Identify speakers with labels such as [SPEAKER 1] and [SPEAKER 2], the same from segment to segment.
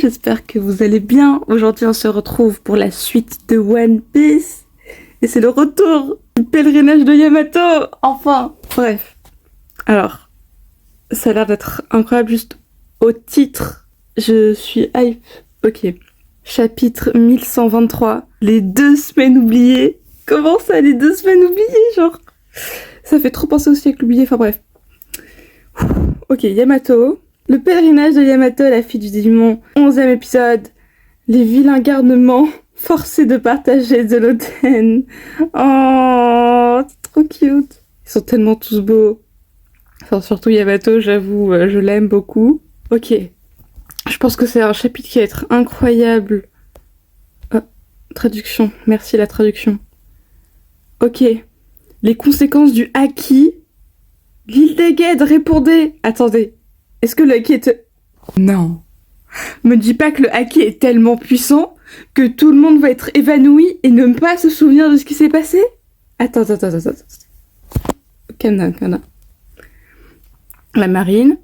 [SPEAKER 1] j'espère que vous allez bien. Aujourd'hui, on se retrouve pour la suite de One Piece. Et c'est le retour du pèlerinage de Yamato. Enfin, bref. Alors, ça a l'air d'être incroyable juste au titre. Je suis hype. Ok. Chapitre 1123. Les 2 semaines oubliées. Comment ça, les 2 semaines oubliées, genre? Ça fait trop penser aussi avec l'oublié. Enfin bref. Ok, Yamato. Le pèlerinage de Yamato à la fille du démon, 11e épisode. Les vilains garnements forcés de partager de l'Oden. Oh, c'est trop cute. Ils sont tellement tous beaux. Enfin, surtout Yamato, j'avoue, je l'aime beaucoup. Ok. Je pense que c'est un chapitre qui va être incroyable. Oh, traduction. Merci la traduction. Ok. Les conséquences du haki. L'île des Guedes, répondez. Attendez. Est-ce que le haki est... Non. Me dis pas que le haki est tellement puissant que tout le monde va être évanoui et ne pas se souvenir de ce qui s'est passé. Attends. Kana. La marine.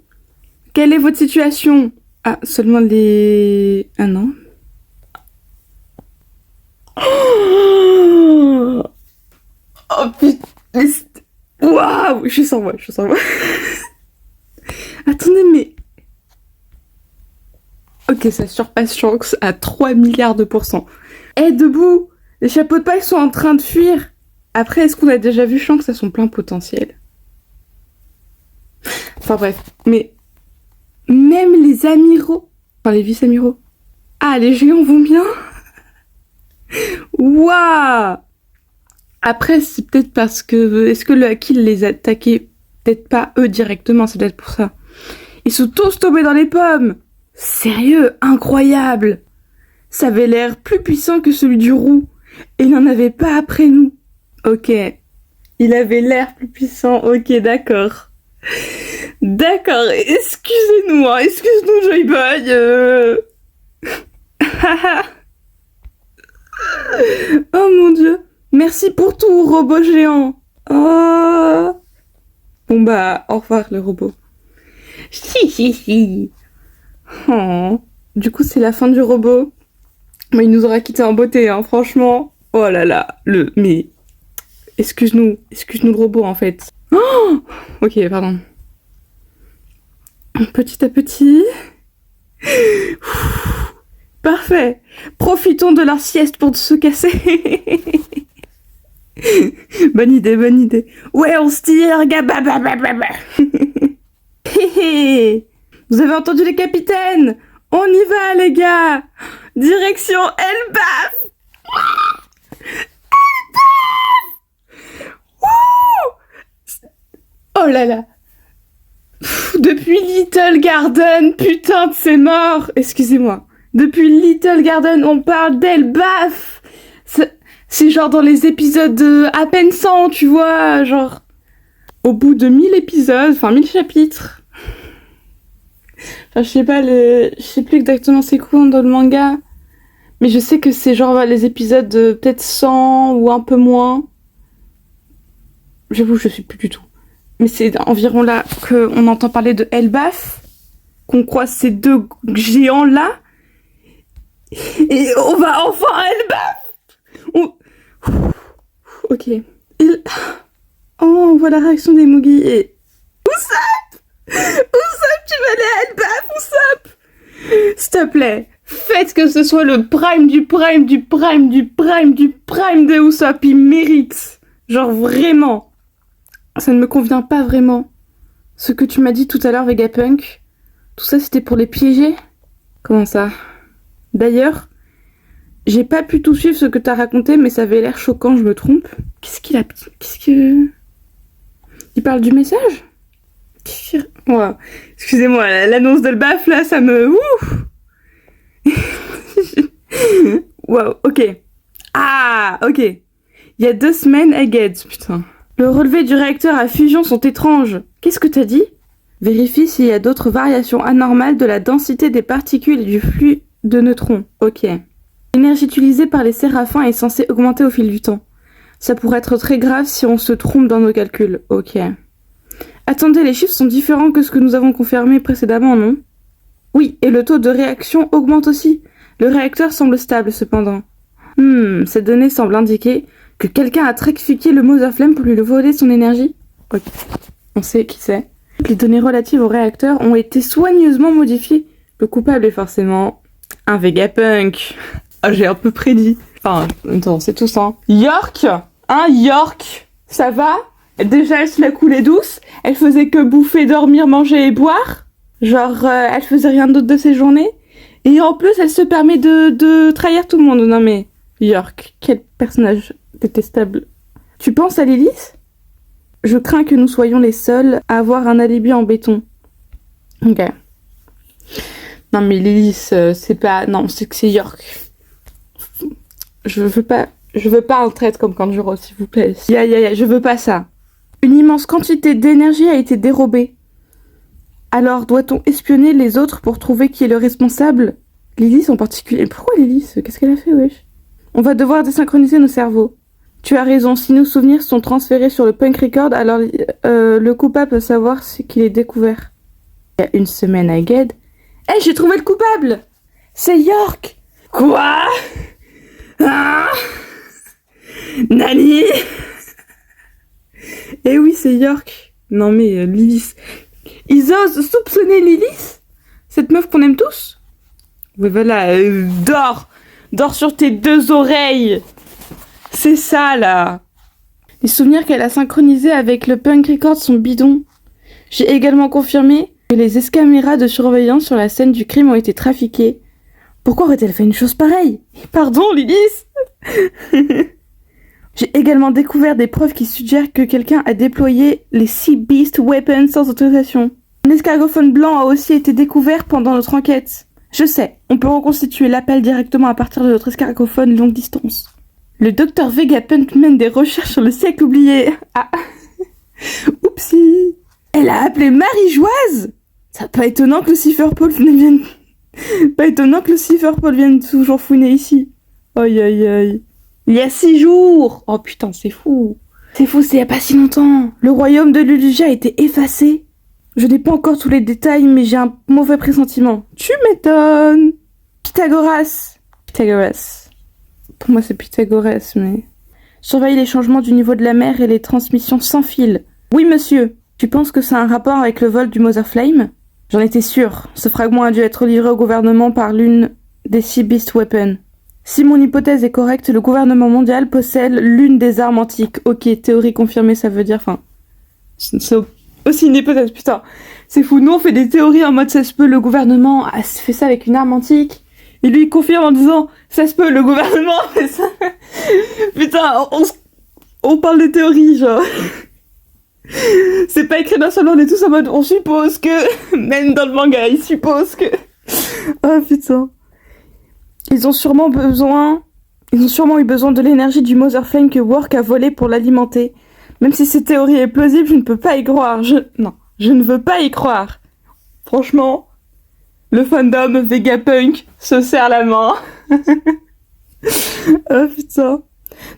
[SPEAKER 1] Quelle est votre situation? Ah, seulement les... Ah non. Oh putain. Waouh, je sens moi. Attendez, mais... Ok, ça surpasse Shanks à 3 milliards de pourcents. Eh, debout! Les chapeaux de paille sont en train de fuir! Après, est-ce qu'on a déjà vu Shanks à son plein potentiel? Enfin bref, mais... Même les amiraux... Enfin, les vice-amiraux... Ah, les géants vont bien? Waouh! Après, c'est peut-être parce que... Est-ce que le haki les attaquait? Peut-être pas eux directement, c'est peut-être pour ça. Ils sont tous tombés dans les pommes! Sérieux, incroyable! Ça avait l'air plus puissant que celui du roux. Et il n'en avait pas après nous. Ok. Il avait l'air plus puissant. Ok, d'accord. D'accord, excusez-nous, hein. Excuse-nous, Joyboy. Oh mon dieu. Merci pour tout, robot géant. Oh. Bon bah, au revoir le robot. Si. Oh. Du coup, c'est la fin du robot. Mais il nous aura quitté en beauté, hein, franchement. Oh là là, mais... Excuse-nous le robot, en fait. Oh, ok, pardon. Petit à petit... Parfait. Profitons de leur sieste pour se casser. Bonne idée. Ouais, on se tire, Vous avez entendu les capitaines? On y va, les gars! Direction Elbaf! Oh là là! Depuis Little Garden, putain de c'est mort! Excusez-moi. Depuis Little Garden, on parle d'Elbaf! C'est genre dans les épisodes de à peine 100, tu vois, genre... Au bout de 1000 épisodes, enfin 1000 chapitres... Enfin, je sais plus exactement c'est quoi dans le manga, mais je sais que c'est genre les épisodes de peut-être 100 ou un peu moins. J'avoue, je sais plus du tout. Mais c'est environ là qu'on entend parler de Elbaf, qu'on croise ces 2 géants là, et on va enfin à Elbaf. Ok. Oh, on voit la réaction des Mugi et... Usopp, tu vas aller à Elbaf, Usopp! S'il te plaît, faites que ce soit le prime de Usopp, il mérite. Genre vraiment. Ça ne me convient pas vraiment. Ce que tu m'as dit tout à l'heure, Vegapunk, tout ça c'était pour les piéger? Comment ça? D'ailleurs, j'ai pas pu tout suivre ce que t'as raconté, mais ça avait l'air choquant, je me trompe. Il parle du message? Ouais. Excusez-moi, l'annonce de Elbaf là, ça me... Wow, ok. Ah, ok. Il y a 2 semaines à Guedes, putain. Le relevé du réacteur à fusion sont étranges. Qu'est-ce que t'as dit? Vérifie s'il y a d'autres variations anormales de la densité des particules et du flux de neutrons. Ok. L'énergie utilisée par les séraphins est censée augmenter au fil du temps. Ça pourrait être très grave si on se trompe dans nos calculs. Ok. Attendez, les chiffres sont différents que ce que nous avons confirmé précédemment, non? Oui, et le taux de réaction augmente aussi. Le réacteur semble stable cependant. Ces données semblent indiquer que quelqu'un a trafiqué le Motherflame pour lui voler son énergie. Ok, on sait qui c'est. Les données relatives au réacteur ont été soigneusement modifiées. Le coupable est forcément un Vegapunk. Ah, j'ai un peu prédit. Enfin, attends, c'est tout ça. York, York, ça va? Déjà, elle se la coulait douce. Elle faisait que bouffer, dormir, manger et boire. Genre, elle faisait rien d'autre de ses journées. Et en plus, elle se permet de trahir tout le monde. Non mais, York, quel personnage détestable. Tu penses à Lilith? Je crains que nous soyons les seuls à avoir un alibi en béton. Ok. Non mais Lilith, c'est pas... Non, c'est que c'est York. Je veux pas un traître comme Kanjuro, s'il vous plaît. Je veux pas ça. Une immense quantité d'énergie a été dérobée. Alors, doit-on espionner les autres pour trouver qui est le responsable? Lilith en particulier. Pourquoi Lilith? Qu'est-ce qu'elle a fait, wesh? On va devoir désynchroniser nos cerveaux. Tu as raison, si nos souvenirs sont transférés sur le Punk Record, alors le coupable peut savoir ce qu'il est découvert. Il y a une semaine à Ged. Hey, j'ai trouvé le coupable! C'est York! Quoi? Ah, Nani? Eh oui, c'est York. Non mais Lilith. Ils osent soupçonner Lilith? Cette meuf qu'on aime tous? Oui voilà, dors! Dors sur tes deux oreilles! C'est ça là! Les souvenirs qu'elle a synchronisés avec le Punk Record sont bidons. J'ai également confirmé que les caméras de surveillance sur la scène du crime ont été trafiquées. Pourquoi aurait-elle fait une chose pareille? Pardon, Lilith. J'ai également découvert des preuves qui suggèrent que quelqu'un a déployé les Sea Beast Weapons sans autorisation. Un escargophone blanc a aussi été découvert pendant notre enquête. Je sais, on peut reconstituer l'appel directement à partir de notre escargophone longue distance. Le docteur Vegapunk mène des recherches sur le siècle oublié. Ah. Oupsie. Elle a appelé Marie-Joise. C'est pas étonnant que le Cypherpole vienne... Pas étonnant que le Cypherpole vienne toujours fouiner ici. Aïe aïe aïe. Il y a 6 jours. Oh putain, c'est fou. C'est fou, c'est il y a pas si longtemps. Le royaume de Lulugia a été effacé. Je n'ai pas encore tous les détails, mais j'ai un mauvais pressentiment. Tu m'étonnes. Pythagoras. Pour moi, c'est Pythagorès, mais... Surveille les changements du niveau de la mer et les transmissions sans fil. Oui, monsieur. Tu penses que ça a un rapport avec le vol du Motherflame? J'en étais sûre. Ce fragment a dû être livré au gouvernement par l'une des Sea Beast Weapons. Si mon hypothèse est correcte, le gouvernement mondial possède l'une des armes antiques. Ok, théorie confirmée, ça veut dire... Enfin... C'est aussi une hypothèse, putain. C'est fou, nous on fait des théories en mode ça se peut, le gouvernement a fait ça avec une arme antique. Et lui il confirme en disant ça se peut, le gouvernement fait ça. Putain, on parle de théories, genre. C'est pas écrit d'un seul, on est tous en mode on suppose que... Même dans le manga, ils supposent que... Oh putain. Ils ont sûrement eu besoin de l'énergie du Motherflame que Work a volé pour l'alimenter. Même si cette théorie est plausible, je ne peux pas y croire. Je ne veux pas y croire. Franchement, le fandom Vegapunk se serre la main. Oh putain.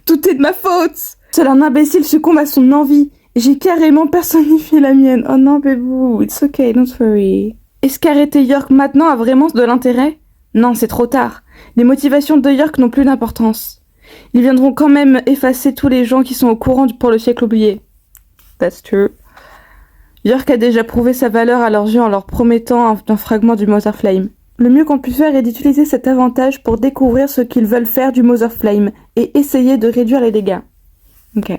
[SPEAKER 1] Tout est de ma faute. Seul un imbécile succombe à son envie. J'ai carrément personnifié la mienne. Oh non, bébou, it's okay, don't worry. Est-ce qu'arrêter York maintenant a vraiment de l'intérêt? Non, c'est trop tard. Les motivations de York n'ont plus d'importance. Ils viendront quand même effacer tous les gens qui sont au courant pour le siècle oublié. That's true. York a déjà prouvé sa valeur à leurs yeux en leur promettant un fragment du Motherflame. Le mieux qu'on puisse faire est d'utiliser cet avantage pour découvrir ce qu'ils veulent faire du Motherflame et essayer de réduire les dégâts. Ok.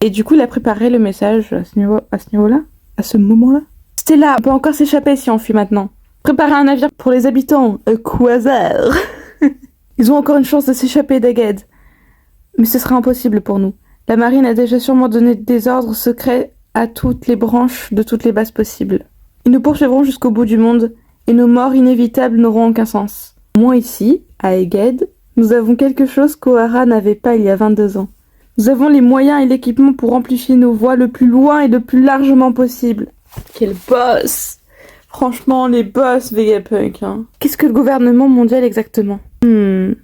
[SPEAKER 1] Et du coup, il a préparé le message à ce niveau-là? À ce moment-là? Stella, on peut encore s'échapper si on fuit maintenant. Préparer un navire pour les habitants. Quasar. Ils ont encore une chance de s'échapper d'Aged. Mais ce sera impossible pour nous. La marine a déjà sûrement donné des ordres secrets à toutes les branches de toutes les bases possibles. Ils nous poursuivront jusqu'au bout du monde, et nos morts inévitables n'auront aucun sens. Moi ici, à Aged, nous avons quelque chose qu'Ohara n'avait pas il y a 22 ans. Nous avons les moyens et l'équipement pour amplifier nos voix le plus loin et le plus largement possible. Quel boss! Franchement, les boss Vegapunk, hein. Qu'est-ce que le gouvernement mondial exactement? Plus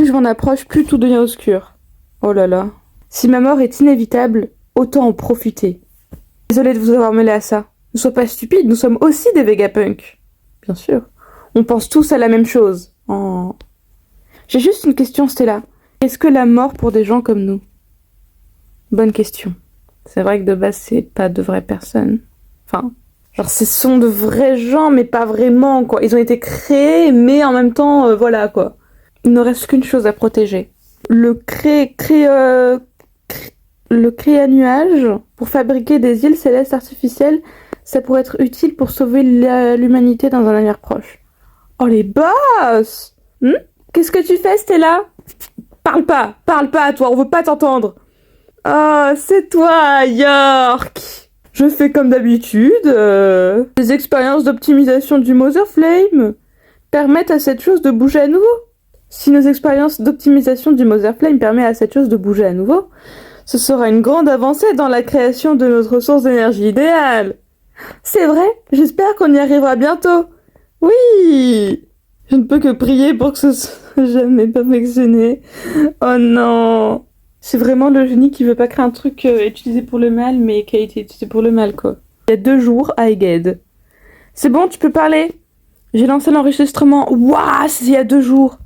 [SPEAKER 1] je m'en approche, plus tout devient obscur. Oh là là. Si ma mort est inévitable, autant en profiter. Désolée de vous avoir mêlé à ça. Ne sois pas stupide, nous sommes aussi des Vegapunk. Bien sûr. On pense tous à la même chose. Oh. J'ai juste une question, Stella. Est-ce que la mort pour des gens comme nous? Bonne question. C'est vrai que de base, c'est pas de vraies personnes. Enfin, genre, ce sont de vrais gens, mais pas vraiment, quoi. Ils ont été créés, mais en même temps, voilà, quoi. Il ne reste qu'une chose à protéger. Le créa-nuage, pour fabriquer des îles célestes artificielles, ça pourrait être utile pour sauver l'humanité dans un avenir proche. Oh, les boss! Qu'est-ce que tu fais, Stella? Parle pas à toi, on veut pas t'entendre. Ah, c'est toi, York. Je fais comme d'habitude. Les expériences d'optimisation du Mother Flame permettent à cette chose de bouger à nouveau. Si nos expériences d'optimisation du Mother Flame permettent à cette chose de bouger à nouveau, ce sera une grande avancée dans la création de notre source d'énergie idéale. C'est vrai, j'espère qu'on y arrivera bientôt. Oui! Je ne peux que prier pour que ce soit jamais perfectionné. Oh non! C'est vraiment le génie qui veut pas créer un truc utilisé pour le mal, mais qui a été utilisé pour le mal, quoi. Il y a 2 jours, I get. C'est bon, tu peux parler? J'ai lancé l'enregistrement. Waouh, c'est il y a 2 jours.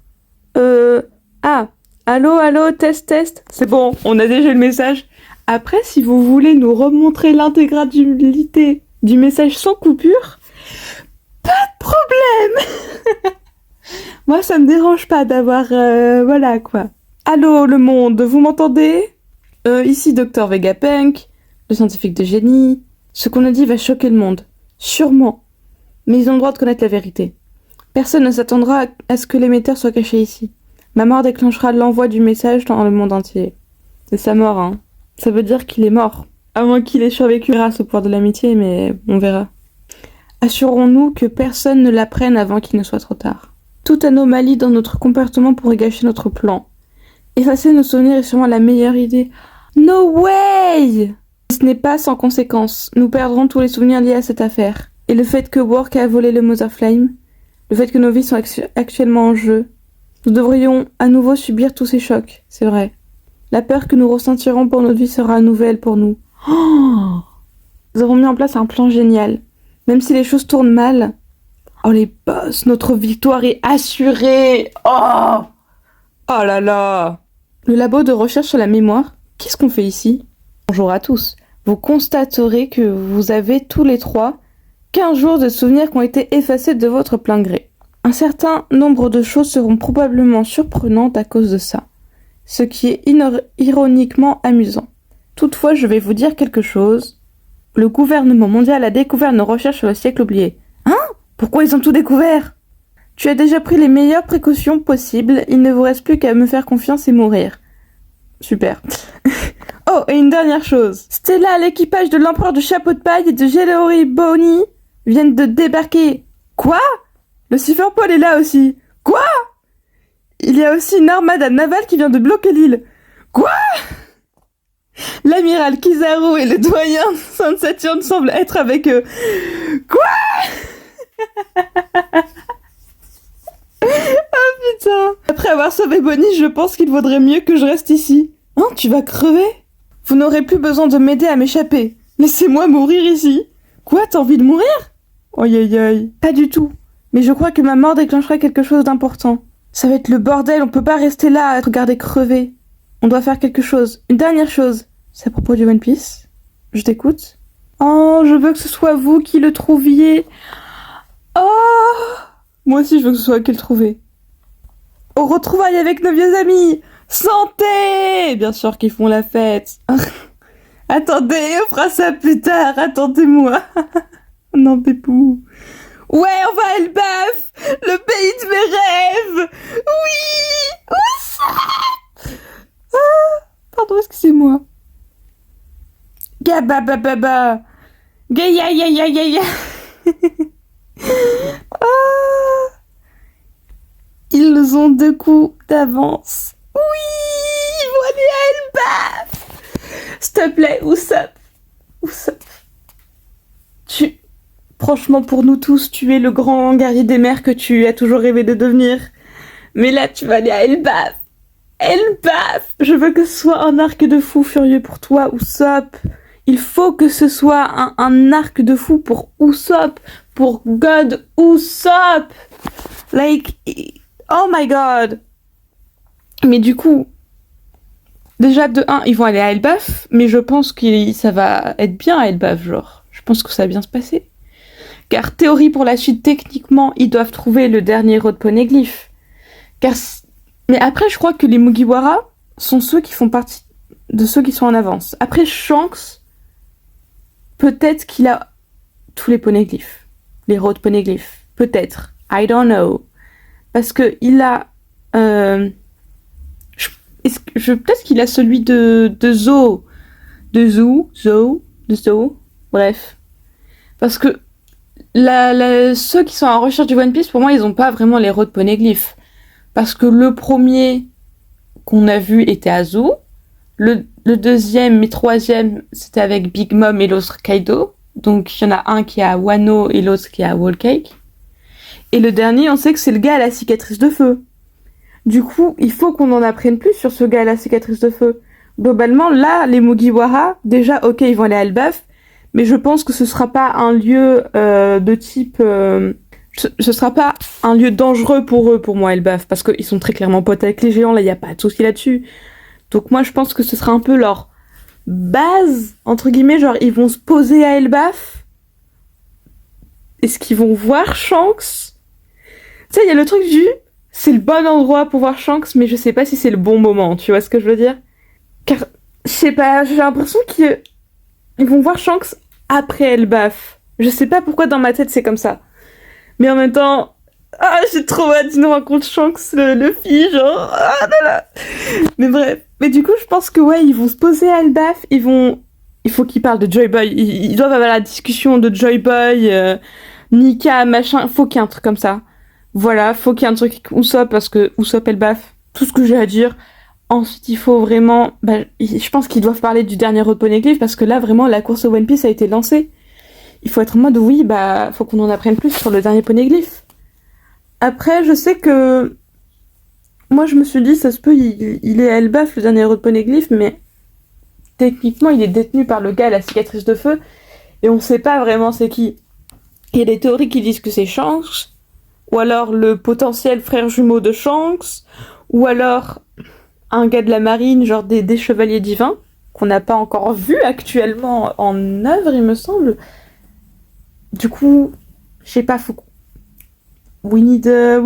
[SPEAKER 1] Allô, test. C'est bon, on a déjà le message. Après, si vous voulez nous remontrer l'intégralité du message sans coupure, pas de problème. Moi, ça me dérange pas d'avoir... voilà, quoi. Allô, le monde, vous m'entendez? Ici Dr Vegapunk, le scientifique de génie. Ce qu'on a dit va choquer le monde. Sûrement. Mais ils ont le droit de connaître la vérité. Personne ne s'attendra à ce que l'émetteur soit caché ici. Ma mort déclenchera l'envoi du message dans le monde entier. C'est sa mort, hein. Ça veut dire qu'il est mort. À moins qu'il ait survécu grâce au pouvoir de l'amitié, mais on verra. Assurons-nous que personne ne l'apprenne avant qu'il ne soit trop tard. Toute anomalie dans notre comportement pourrait gâcher notre plan. Effacer nos souvenirs est sûrement la meilleure idée. No way! Ce n'est pas sans conséquence. Nous perdrons tous les souvenirs liés à cette affaire. Et le fait que Work a volé le Mother Flame, le fait que nos vies sont actuellement en jeu, nous devrions à nouveau subir tous ces chocs, c'est vrai. La peur que nous ressentirons pour notre vie sera nouvelle pour nous. Oh, nous avons mis en place un plan génial. Même si les choses tournent mal. Oh les boss, notre victoire est assurée. Oh là là. Le labo de recherche sur la mémoire, qu'est-ce qu'on fait ici? Bonjour à tous. Vous constaterez que vous avez tous les 3 15 jours de souvenirs qui ont été effacés de votre plein gré. Un certain nombre de choses seront probablement surprenantes à cause de ça, ce qui est ironiquement amusant. Toutefois, je vais vous dire quelque chose. Le gouvernement mondial a découvert nos recherches sur le siècle oublié. Hein? Pourquoi ils ont tout découvert? Tu as déjà pris les meilleures précautions possibles, il ne vous reste plus qu'à me faire confiance et mourir. Super. Oh, et une dernière chose. Stella, l'équipage de l'empereur du chapeau de paille et de Gelori Bonnie viennent de débarquer. Quoi? Le Cypherpole est là aussi. Quoi? Il y a aussi une armada navale qui vient de bloquer l'île. Quoi? L'amiral Kizaru et le doyen Saint Saturne semblent être avec eux. Quoi? Ah putain. Après avoir sauvé Bonnie, je pense qu'il vaudrait mieux que je reste ici. Hein, tu vas crever? Vous n'aurez plus besoin de m'aider à m'échapper. Laissez-moi mourir ici. Quoi, t'as envie de mourir? Aïe aïe aïe. Pas du tout. Mais je crois que ma mort déclenchera quelque chose d'important. Ça va être le bordel, on peut pas rester là à te regarder crever. On doit faire quelque chose. Une dernière chose. C'est à propos du One Piece. Je t'écoute. Oh, je veux que ce soit vous qui le trouviez. Oh! Moi aussi, je veux que ce soit qui le trouviez. Au retrouvailles avec nos vieux amis! Santé! Bien sûr qu'ils font la fête. Attendez, on fera ça plus tard. Attendez-moi. Non, Pépou. Ouais, on va à Elbaf! Le pays de mes rêves! Oui! Oui! Pardon, excusez-moi. Gababababa! Gaïa ya ya ya ya! Ils ont 2 coups d'avance. Oui! Ils vont aller à Elbaf! S'il te plaît, Usopp! Franchement, pour nous tous, tu es le grand guerrier des mers que tu as toujours rêvé de devenir. Mais là, tu vas aller à Elbaf! Elbaf! Je veux que ce soit un arc de fou furieux pour toi, Usopp. Il faut que ce soit un arc de fou pour Usopp, pour God Usopp. Like, oh my god. Mais du coup, déjà de 1, ils vont aller à Elbaf, mais je pense que ça va être bien à Elbaf, genre. Je pense que ça va bien se passer. Car théorie pour la suite, techniquement, ils doivent trouver le dernier Road Poneglyph. Mais après, je crois que les Mugiwara sont ceux qui font partie de ceux qui sont en avance. Après, Shanks, peut-être qu'il a tous les poneglyphes. Les Road Poneglyph. Peut-être. I don't know. Parce que il a... peut-être qu'il a celui de Zo. De Zo. Bref. Parce que ceux qui sont en recherche du One Piece, pour moi, ils n'ont pas vraiment les Road Poneglyph. Parce que le premier qu'on a vu était à Zo. Le deuxième et troisième, c'était avec Big Mom et l'autre Kaido. Donc, il y en a un qui est à Wano et l'autre qui est à Whole Cake. Et le dernier, on sait que c'est le gars à la cicatrice de feu. Du coup, il faut qu'on en apprenne plus sur ce gars à la cicatrice de feu. Globalement, là, les Mugiwara, déjà, ok, ils vont aller à Elbaf, mais je pense que ce sera pas un lieu de type... ce sera pas un lieu dangereux pour eux, pour moi, Elbaf, parce qu'ils sont très clairement potes avec les géants, là, il n'y a pas de souci là-dessus. Donc moi, je pense que ce sera un peu leur base, entre guillemets, genre, ils vont se poser à Elbaf. Est-ce qu'ils vont voir Shanks? Tu sais, il y a le truc du... C'est le bon endroit pour voir Shanks, mais je sais pas si c'est le bon moment, tu vois ce que je veux dire? Car, je sais pas, j'ai l'impression qu'ils vont voir Shanks après Elbaf. Je sais pas pourquoi dans ma tête c'est comme ça. Mais en même temps... Ah, j'ai trop hâte d'une rencontre Shanks, le fille, genre... Ah là là. Mais bref. Mais du coup, je pense que ouais, ils vont se poser à Elbaf, il faut qu'ils parlent de Joy Boy. Ils doivent avoir la discussion de Joy Boy, Nika, machin. Faut qu'il y ait un truc comme ça. Voilà, faut qu'il y ait un truc Usopp, parce que Usopp Elbaf, tout ce que j'ai à dire. Ensuite, il faut vraiment... je pense qu'ils doivent parler du dernier Road Poneglyph, parce que là, vraiment, la course au One Piece a été lancée. Il faut être en mode, oui, faut qu'on en apprenne plus sur le dernier Poneglyph. Après, je sais que... Moi, je me suis dit, ça se peut, il est à Elbaf, le dernier Road Poneglyph, mais techniquement, il est détenu par le gars à la cicatrice de feu, et on sait pas vraiment c'est qui. Il y a des théories qui disent que c'est Shanks, ou alors le potentiel frère jumeau de Shanks, ou alors un gars de la marine, genre des chevaliers divins, qu'on n'a pas encore vu actuellement en œuvre, il me semble. Du coup, je sais pas, we need a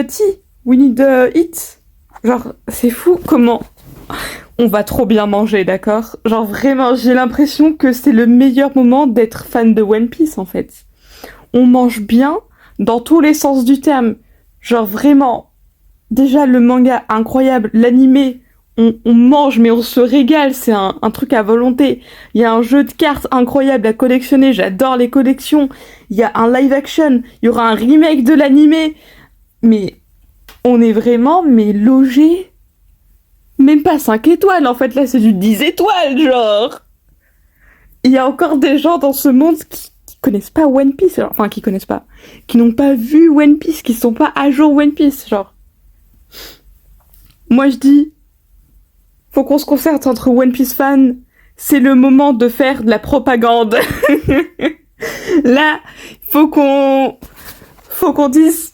[SPEAKER 1] tea, we need a eat. Genre, c'est fou comment on va trop bien manger, d'accord? Genre vraiment, j'ai l'impression que c'est le meilleur moment d'être fan de One Piece, en fait. On mange bien dans tous les sens du terme. Genre vraiment, déjà le manga incroyable, l'animé, on mange mais on se régale, c'est un truc à volonté. Il y a un jeu de cartes incroyable à collectionner, j'adore les collections. Il y a un live action, il y aura un remake de l'animé. Mais on est vraiment logé. Même pas 5 étoiles, en fait, là c'est du 10 étoiles, genre. Il y a encore des gens dans ce monde qui connaissent pas One Piece, genre. Enfin qui connaissent pas, qui n'ont pas vu One Piece, qui sont pas à jour One Piece, genre. Moi je dis, faut qu'on se concerte entre One Piece fans, c'est le moment de faire de la propagande. Là, faut qu'on dise,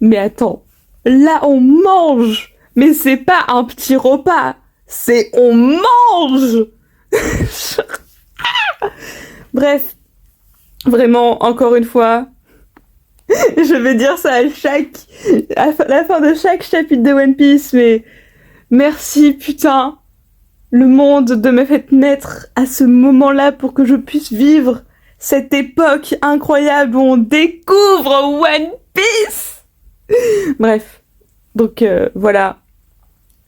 [SPEAKER 1] mais attends, là on mange, mais c'est pas un petit repas, c'est on mange. Bref, vraiment, encore une fois, je vais dire ça à la fin de chaque chapitre de One Piece, mais merci, putain, le monde de me faire naître à ce moment-là pour que je puisse vivre cette époque incroyable où on découvre One Piece. Bref, donc voilà.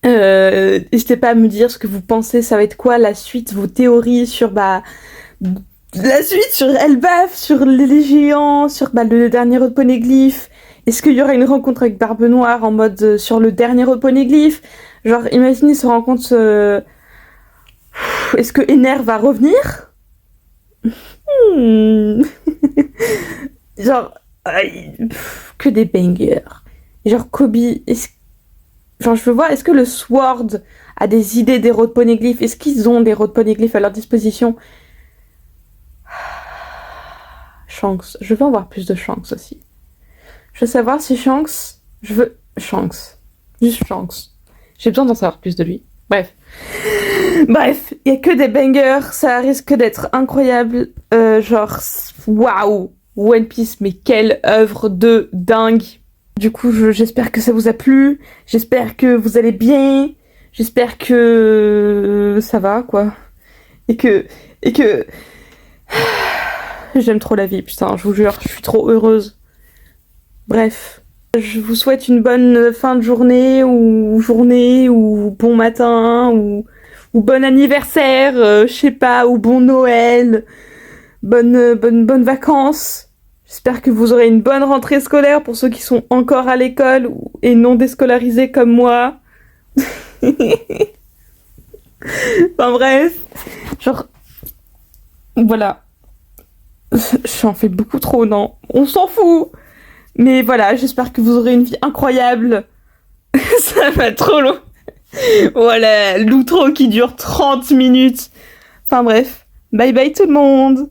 [SPEAKER 1] N'hésitez pas à me dire ce que vous pensez, ça va être quoi la suite, vos théories sur la suite sur Elbaf, sur les géants, sur le dernier Road Poneglyph. Est-ce qu'il y aura une rencontre avec Barbe Noire en mode sur le dernier Road Poneglyph? Genre, imaginez ce rencontre... Est-ce que Ener va revenir? Genre... que des bangers. Genre, Kobe... Genre, je veux voir, est-ce que le Sword a des idées d'héros de poneglyph? Est-ce qu'ils ont des héros de poneglyph à leur disposition? Shanks. Je veux en voir plus de Shanks aussi. Je veux savoir si Shanks... Je veux... Shanks. Juste Shanks. J'ai besoin d'en savoir plus de lui. Bref. Bref, il y a que des bangers, ça risque d'être incroyable. Genre, waouh, One Piece, mais quelle œuvre de dingue. Du coup, j'espère que ça vous a plu. J'espère que vous allez bien. J'espère que ça va, quoi. Et que... J'aime trop la vie, putain, je vous jure, je suis trop heureuse. Bref. Je vous souhaite une bonne fin de journée, ou bon matin, ou bon anniversaire, je sais pas, ou bon Noël, bonnes vacances. J'espère que vous aurez une bonne rentrée scolaire pour ceux qui sont encore à l'école et non déscolarisés comme moi. Enfin bref, genre, voilà. J'en fais beaucoup trop, non? On s'en fout! Mais voilà, j'espère que vous aurez une vie incroyable. Ça va trop long. Voilà, l'outro qui dure 30 minutes. Enfin bref, bye bye tout le monde.